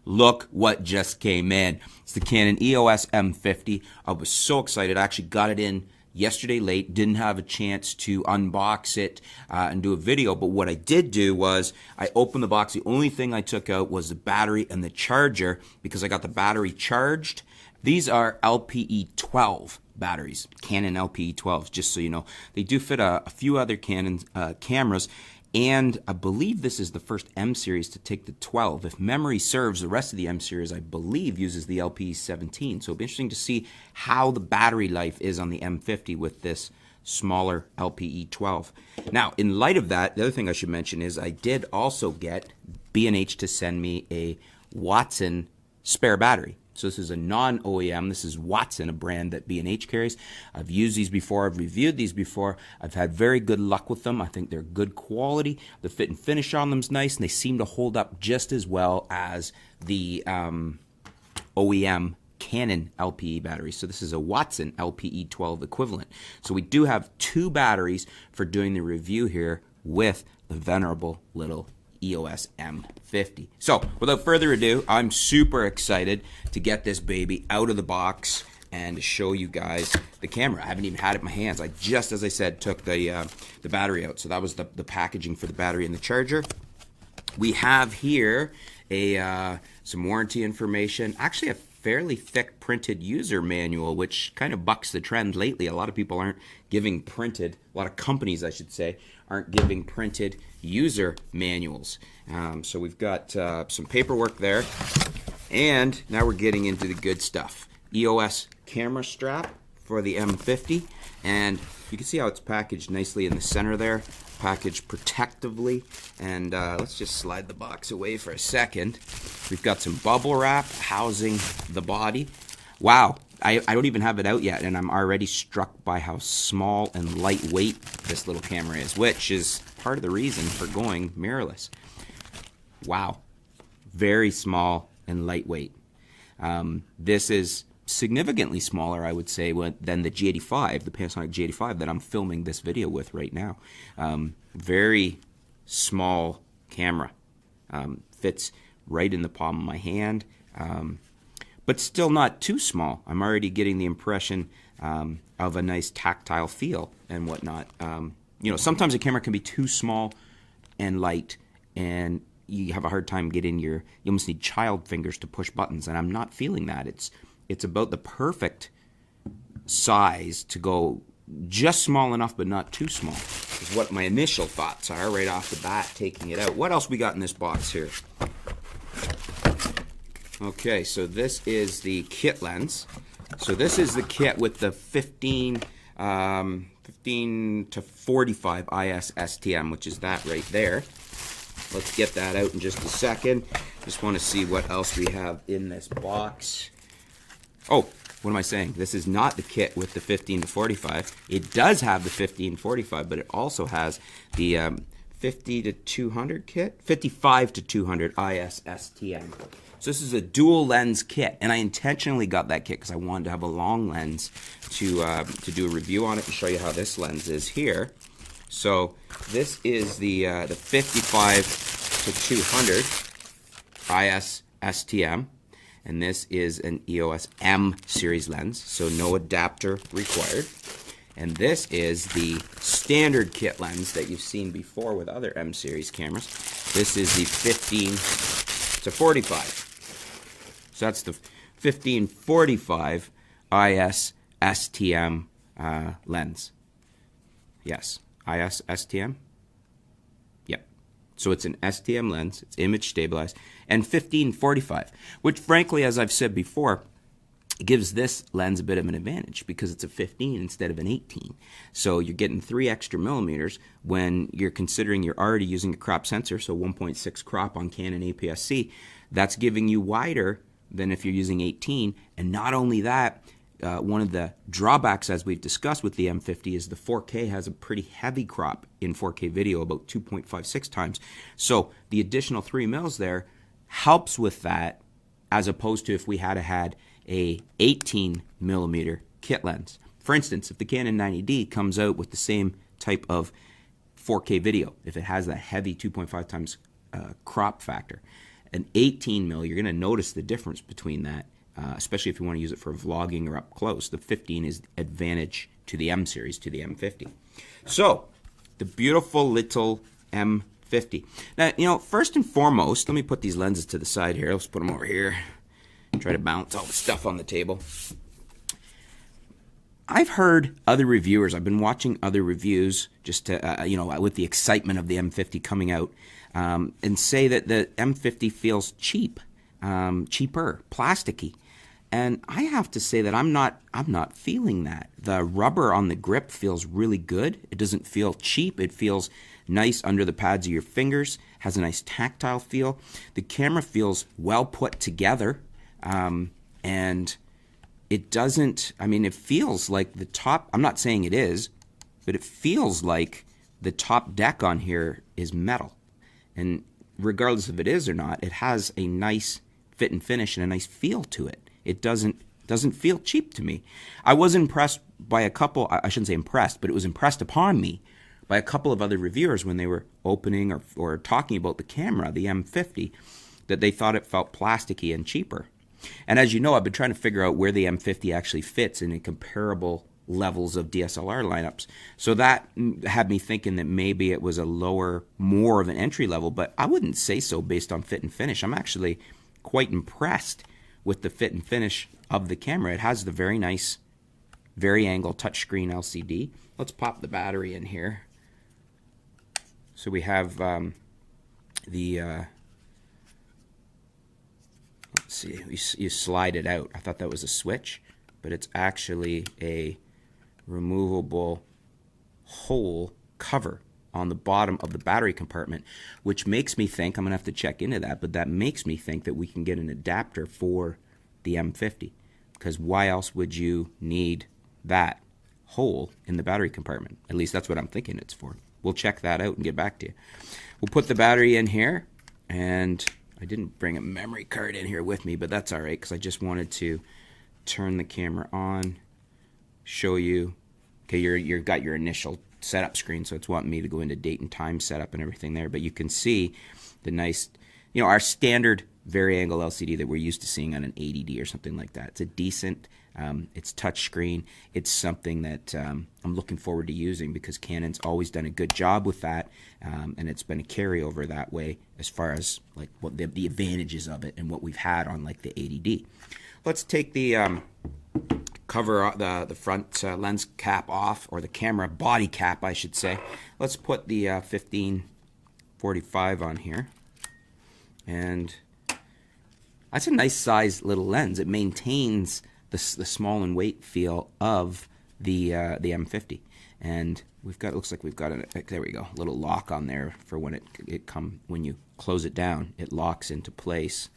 look what just came in. It's the Canon EOS M50. I was so excited. I actually got it in yesterday late, didn't have a chance to unbox it and do a video, but what I did do was I opened the box. The only thing I took out was the battery and the charger because I got the battery charged. These are LPE 12 batteries, Canon LPE 12s, just so you know. They do fit a few other Canon cameras, and I believe this is the first M series to take the 12. If memory serves, the rest of the M series, I believe, uses the LPE 17. So it'll be interesting to see how the battery life is on the M50 with this smaller LPE 12. Now, in light of that, the other thing I should mention is I did also get B&H to send me a Watson spare battery. So this is a non-OEM. This is Watson, a brand that B&H carries. I've used these before. I've reviewed these before. I've had very good luck with them. I think they're good quality. The fit and finish on them is nice, and they seem to hold up just as well as the OEM Canon LPE batteries. So this is a Watson LPE 12 equivalent. So we do have two batteries for doing the review here with the venerable little EOS M50. So without further ado, I'm super excited to get this baby out of the box and to show you guys the camera. I haven't even had it in my hands. I just, as I said, took the battery out. So that was the packaging for the battery and the charger. We have here some warranty information, actually a fairly thick printed user manual, which kind of bucks the trend lately. A lot of people aren't giving printed, a lot of companies I should say, aren't giving printed user manuals. So we've got some paperwork there, and now we're getting into the good stuff. EOS camera strap for the M50, and you can see how it's packaged nicely in the center there, packaged protectively. And let's just slide the box away for a second. We've got some bubble wrap housing the body. Wow, I don't even have it out yet, and I'm already struck by how small and lightweight this little camera is, which is part of the reason for going mirrorless. Wow, very small and lightweight. This is significantly smaller, I would say, than the G85, the Panasonic G85 that I'm filming this video with right now. Very small camera. Fits right in the palm of my hand, but still not too small. I'm already getting the impression of a nice tactile feel and whatnot. You know, sometimes a camera can be too small and light, and you have a hard time getting you almost need child fingers to push buttons, and I'm not feeling that. It's about the perfect size to go just small enough but not too small, is what my initial thoughts are right off the bat taking it out. What else we got in this box here? Okay, so this is the kit lens. So this is the kit with the 15 to 45 IS STM, which is that right there. Let's get that out in just a second. Just want to see what else we have in this box. Oh, what am I saying? This is not the kit with the 15 to 45. It does have the 15 to 45, but it also has the 50 to 200 kit, 55 to 200 IS STM. So this is a dual lens kit, and I intentionally got that kit because I wanted to have a long lens to do a review on it and show you how this lens is here. So this is the 55 to 200 IS STM. And this is an EOS M series lens, so no adapter required. And this is the standard kit lens that you've seen before with other M series cameras. This is the 15 to 45. So that's the 1545 IS STM lens. Yes, IS STM. Yep. So it's an STM lens, it's image stabilized, and 1545, which frankly, as I've said before, gives this lens a bit of an advantage because it's a 15 instead of an 18. So you're getting 3 extra millimeters when you're considering you're already using a crop sensor, so 1.6 crop on Canon APS-C. That's giving you wider than if you're using 18. And not only that, one of the drawbacks, as we've discussed with the M50, is the 4K has a pretty heavy crop in 4K video, about 2.56 times. So the additional 3 mils there helps with that, as opposed to if we had a 18 millimeter kit lens. For instance, if the Canon 90D comes out with the same type of 4K video, if it has that heavy 2.5 times crop factor, An 18 mil, you're going to notice the difference between that, especially if you want to use it for vlogging or up close. The 15 is advantage to the M series, to the M50. So, the beautiful little M50. Now, you know, first and foremost, let me put these lenses to the side here. Let's put them over here. Try to bounce all the stuff on the table. I've heard other reviewers, I've been watching other reviews just to, you know, with the excitement of the M50 coming out, and say that the M50 feels cheap, cheaper, plasticky. And I have to say that I'm not feeling that. The rubber on the grip feels really good. It doesn't feel cheap. It feels nice under the pads of your fingers, has a nice tactile feel. The camera feels well put together, and it doesn't, I mean, it feels like the top, I'm not saying it is, but it feels like the top deck on here is metal. And regardless if it is or not, it has a nice fit and finish and a nice feel to it. It doesn't feel cheap to me. I was impressed by a couple, I shouldn't say impressed, but it was impressed upon me by a couple of other reviewers when they were opening or talking about the camera, the M50, that they thought it felt plasticky and cheaper. And as you know, I've been trying to figure out where the M50 actually fits in comparable levels of DSLR lineups. So that had me thinking that maybe it was a lower, more of an entry level, but I wouldn't say so based on fit and finish. I'm actually quite impressed with the fit and finish of the camera. It has the very nice, vari-angle touchscreen LCD. Let's pop the battery in here. So we have let's see, you slide it out. I thought that was a switch, but it's actually a removable hole cover on the bottom of the battery compartment, which makes me think, I'm going to have to check into that, but that makes me think that we can get an adapter for the M50, because why else would you need that hole in the battery compartment? At least that's what I'm thinking it's for. We'll check that out and get back to you. We'll put the battery in here, and I didn't bring a memory card in here with me, but that's all right, because I just wanted to turn the camera on, show you. Okay, you've got your initial setup screen, so it's wanting me to go into date and time setup and everything there, but you can see the nice, you know, our standard vari-angle LCD that we're used to seeing on an 80D or something like that. It's a decent, it's touchscreen. It's something that I'm looking forward to using, because Canon's always done a good job with that, and it's been a carryover that way as far as like what the advantages of it and what we've had on like the 80D. Let's take the cover, the front lens cap off, or the camera body cap, I should say. Let's put the 15-45 on here, and that's a nice size little lens. It maintains the small and weight feel of the M50, and we've got, looks like we've got there we go, a little lock on there for when when you close it down, it locks into place.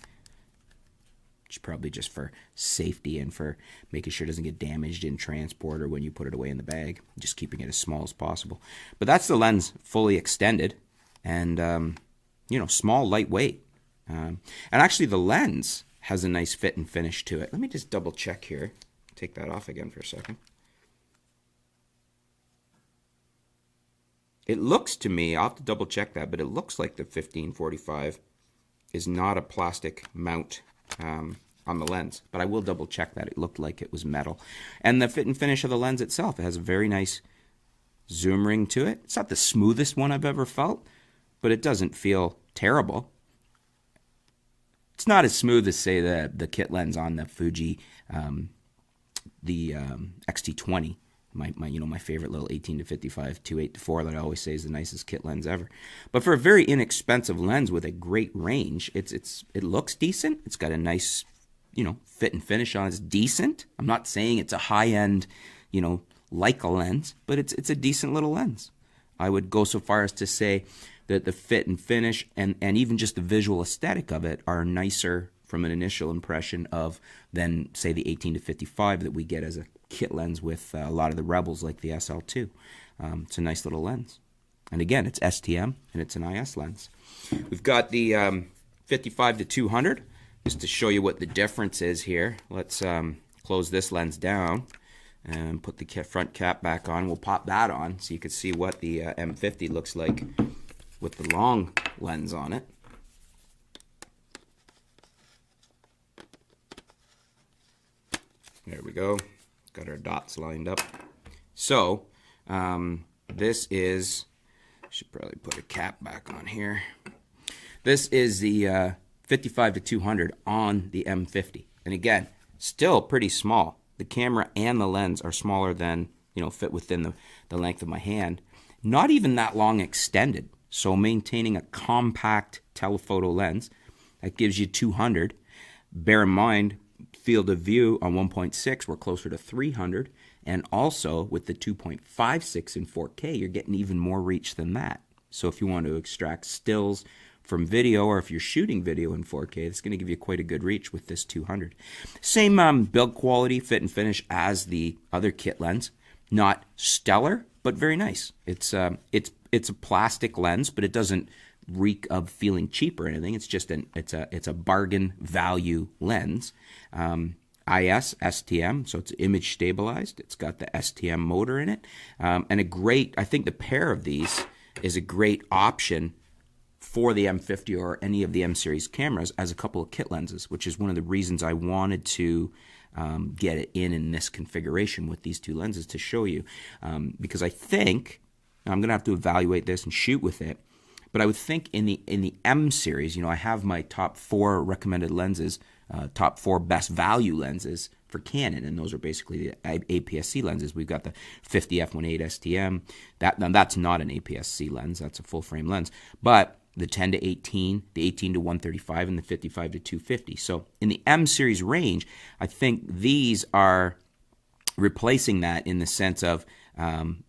It's probably just for safety and for making sure it doesn't get damaged in transport or when you put it away in the bag, just keeping it as small as possible. But that's the lens fully extended, and you know, small, lightweight. And actually the lens has a nice fit and finish to it. Let me just double check here. Take that off again for a second. It looks to me, I'll have to double check that, but it looks like the 15-45 is not a plastic mount on the lens, but I will double check that. It looked like it was metal. And the fit and finish of the lens itself, it has a very nice zoom ring to it. It's not the smoothest one I've ever felt, but it doesn't feel terrible. It's not as smooth as, say, the kit lens on the Fuji, the X-T20, my favorite little 18-55 2.8-4 that I always say is the nicest kit lens ever. But for a very inexpensive lens with a great range, it looks decent. It's got a nice, you know, fit and finish on it. It's decent. I'm not saying it's a high-end, you know, Leica lens, but it's a decent little lens. I would go so far as to say that the fit and finish and even just the visual aesthetic of it are nicer from an initial impression of than, say, the 18-55 that we get as a kit lens with a lot of the Rebels like the SL2. It's a nice little lens. And again, it's STM and it's an IS lens. We've got the 55-200, just to show you what the difference is here. Let's close this lens down and put the front cap back on. We'll pop that on so you can see what the M50 looks like with the long lens on it. There we go. Got our dots lined up. So, this is, should probably put a cap back on here. This is the 55 to 200 on the M50. And again, still pretty small. The camera and the lens are smaller than, fit within the length of my hand. Not even that long extended. So maintaining a compact telephoto lens that gives you 200. Bear in mind, field of view on 1.6, we're closer to 300. And also with the 2.56 in 4K, you're getting even more reach than that. So if you want to extract stills from video, or if you're shooting video in 4K, it's going to give you quite a good reach with this 200. Same build quality, fit and finish as the other kit lens. Not stellar, but very nice. It's a plastic lens, but it doesn't reek of feeling cheap or anything. It's just it's a bargain value lens. IS STM, so it's image stabilized. It's got the STM motor in it, and I think the pair of these is a great option for the M50 or any of the M series cameras as a couple of kit lenses, which is one of the reasons I wanted to get it in this configuration with these two lenses to show you, because I think I'm gonna have to evaluate this and shoot with it. But I would think in the M series, I have my top 4 recommended lenses, top 4 best value lenses for Canon, and those are basically the APS-C lenses. We've got the 50 f1.8 STM. That's not an APS-C lens; that's a full frame lens. But the 10 to 18, the 18 to 135, and the 55 to 250. So in the M series range, I think these are replacing that in the sense of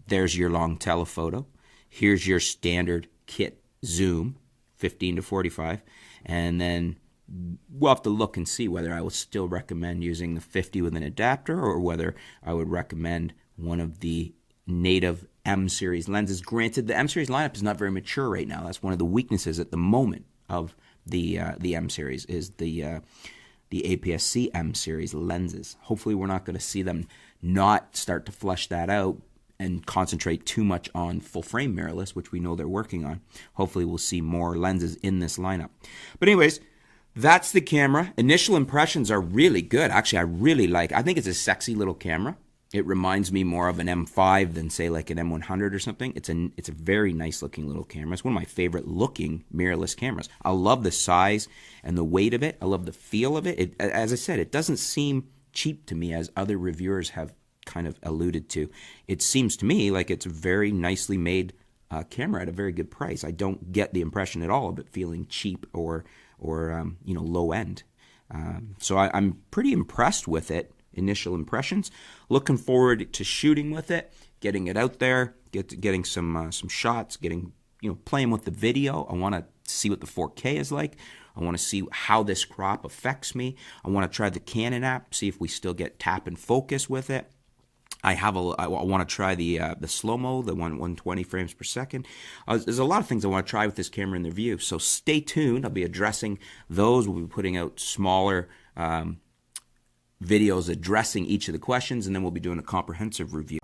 there's your long telephoto, here's your standard kit zoom, 15 to 45, and then we'll have to look and see whether I would still recommend using the 50 with an adapter or whether I would recommend one of the native M series lenses. Granted, the M series lineup is not very mature right now. That's one of the weaknesses at the moment of the M series is the APS-C M series lenses. Hopefully, we're not going to see them not start to flesh that out and concentrate too much on full frame mirrorless, which we know they're working on. Hopefully, we'll see more lenses in this lineup. But anyways, that's the camera. Initial impressions are really good. Actually, I think it's a sexy little camera. It reminds me more of an M5 than, say, like an M100 or something. It's a very nice looking little camera. It's one of my favorite looking mirrorless cameras. I love the size and the weight of it. I love the feel of it. As I said, it doesn't seem cheap to me, as other reviewers have kind of alluded to. It seems to me like it's a very nicely made camera at a very good price. I don't get the impression at all of it feeling cheap or low end. So I'm pretty impressed with it. Initial impressions. Looking forward to shooting with it, getting it out there, getting some shots, playing with the video. I want to see what the 4K is like. I want to see how this crop affects me. I want to try the Canon app, see if we still get tap and focus with it. I want to try the slow-mo, the 120 frames per second. There's a lot of things I want to try with this camera in the review, so stay tuned. I'll be addressing those. We'll be putting out smaller videos addressing each of the questions, and then we'll be doing a comprehensive review.